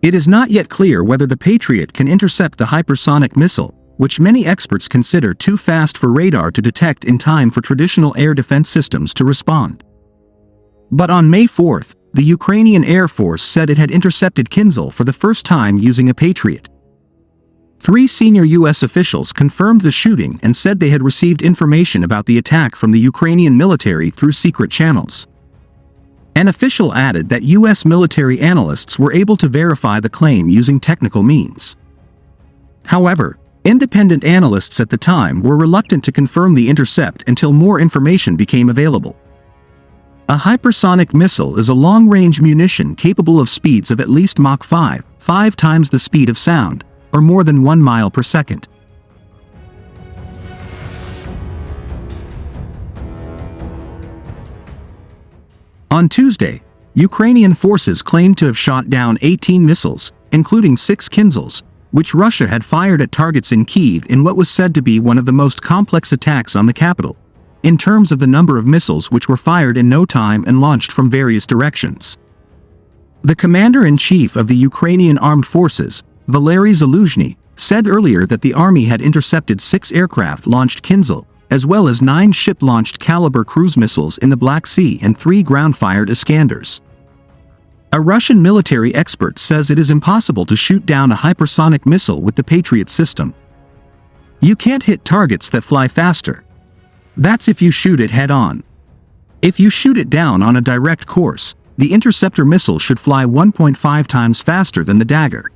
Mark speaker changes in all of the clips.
Speaker 1: It is not yet clear whether the Patriot can intercept the hypersonic missile, which many experts consider too fast for radar to detect in time for traditional air defense systems to respond. But on May 4th, the Ukrainian Air Force said it had intercepted Kinzhal for the first time using a Patriot. 3 senior U.S. officials confirmed the shooting and said they had received information about the attack from the Ukrainian military through secret channels. An official added that U.S. military analysts were able to verify the claim using technical means. However, independent analysts at the time were reluctant to confirm the intercept until more information became available. A hypersonic missile is a long-range munition capable of speeds of at least Mach 5, 5 times the speed of sound, or more than 1 mile per second. On Tuesday, Ukrainian forces claimed to have shot down 18 missiles, including 6 Kinzhals, which Russia had fired at targets in Kyiv in what was said to be one of the most complex attacks on the capital, in terms of the number of missiles which were fired in no time and launched from various directions. The commander-in-chief of the Ukrainian Armed Forces, Valery Zaluzhny, said earlier that the army had intercepted 6 aircraft-launched Kinzhal, as well as 9 ship-launched Caliber cruise missiles in the Black Sea and 3 ground-fired Iskanders. A Russian military expert says it is impossible to shoot down a hypersonic missile with the Patriot system. You can't hit targets that fly faster. That's if you shoot it head-on. If you shoot it down on a direct course, the interceptor missile should fly 1.5 times faster than the Dagger.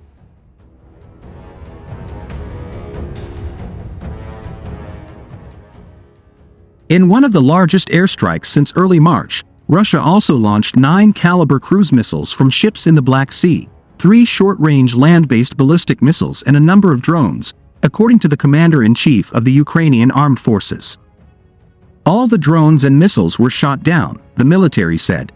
Speaker 1: In one of the largest airstrikes since early March, Russia also launched 9 Caliber cruise missiles from ships in the Black Sea, 3 short-range land-based ballistic missiles and a number of drones, according to the commander-in-chief of the Ukrainian Armed Forces. All the drones and missiles were shot down, the military said.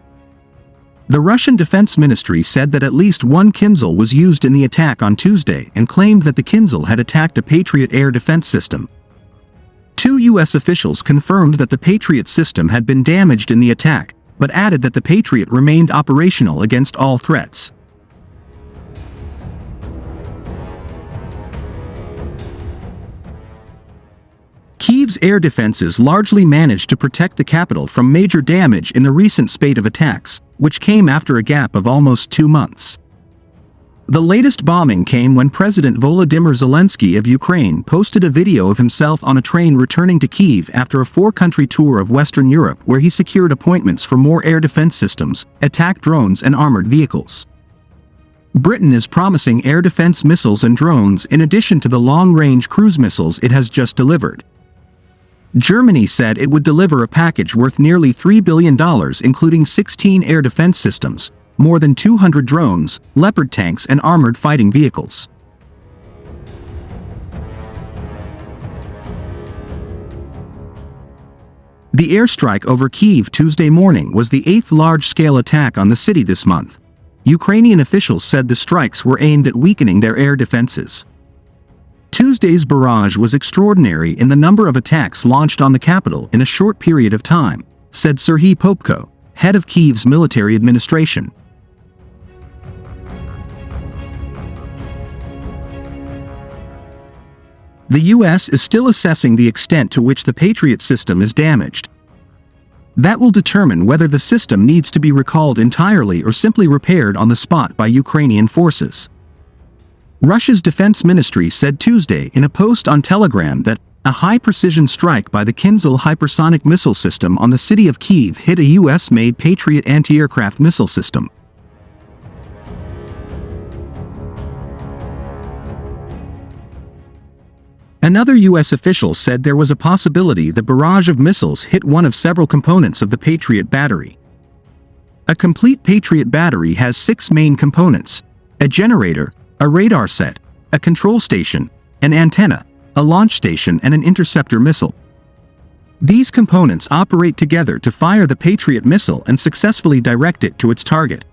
Speaker 1: The Russian Defense Ministry said that at least 1 Kinzhal was used in the attack on Tuesday and claimed that the Kinzhal had attacked a Patriot air defense system. 2 U.S. officials confirmed that the Patriot system had been damaged in the attack, but added that the Patriot remained operational against all threats. Kyiv's air defenses largely managed to protect the capital from major damage in the recent spate of attacks, which came after a gap of almost 2 months. The latest bombing came when President Volodymyr Zelensky of Ukraine posted a video of himself on a train returning to Kyiv after a 4-country tour of Western Europe where he secured appointments for more air defense systems, attack drones and armored vehicles. Britain is promising air defense missiles and drones in addition to the long-range cruise missiles it has just delivered. Germany said it would deliver a package worth nearly $3 billion including 16 air defense systems, more than 200 drones, Leopard tanks and armored fighting vehicles. The airstrike over Kyiv Tuesday morning was the 8th large-scale attack on the city this month. Ukrainian officials said the strikes were aimed at weakening their air defenses. Tuesday's barrage was extraordinary in the number of attacks launched on the capital in a short period of time, said Serhiy Popko, head of Kyiv's military administration. The U.S. is still assessing the extent to which the Patriot system is damaged. That will determine whether the system needs to be recalled entirely or simply repaired on the spot by Ukrainian forces. Russia's defense ministry said Tuesday in a post on Telegram that a high-precision strike by the Kinzhal hypersonic missile system on the city of Kyiv hit a U.S.-made Patriot anti-aircraft missile system. Another U.S. official said there was a possibility the barrage of missiles hit one of several components of the Patriot battery. A complete Patriot battery has 6 main components: a generator, a radar set, a control station, an antenna, a launch station and an interceptor missile. These components operate together to fire the Patriot missile and successfully direct it to its target.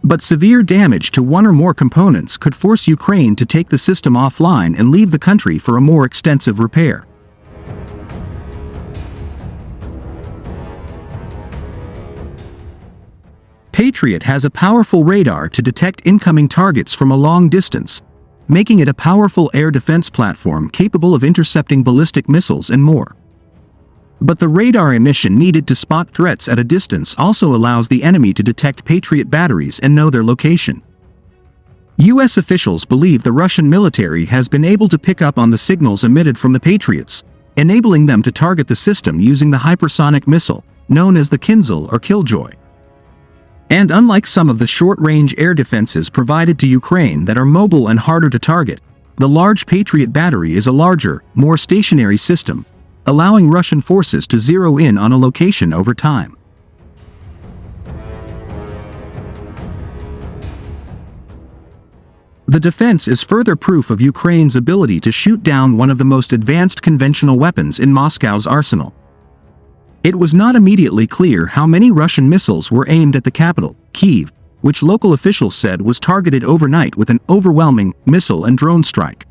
Speaker 1: But severe damage to one or more components could force Ukraine to take the system offline and leave the country for a more extensive repair. Patriot has a powerful radar to detect incoming targets from a long distance, making it a powerful air defense platform capable of intercepting ballistic missiles and more. But the radar emission needed to spot threats at a distance also allows the enemy to detect Patriot batteries and know their location. U.S. officials believe the Russian military has been able to pick up on the signals emitted from the Patriots, enabling them to target the system using the hypersonic missile, known as the Kinzhal or Killjoy. And unlike some of the short-range air defenses provided to Ukraine that are mobile and harder to target, the large Patriot battery is a larger, more stationary system, allowing Russian forces to zero in on a location over time. The defense is further proof of Ukraine's ability to shoot down one of the most advanced conventional weapons in Moscow's arsenal. It was not immediately clear how many Russian missiles were aimed at the capital, Kyiv, which local officials said was targeted overnight with an overwhelming missile and drone strike.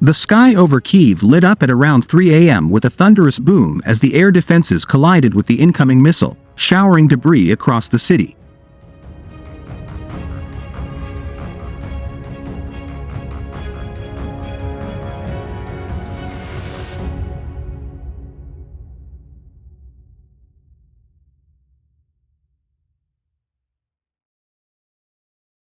Speaker 1: The sky over Kyiv lit up at around 3 a.m. with a thunderous boom as the air defenses collided with the incoming missile, showering debris across the city.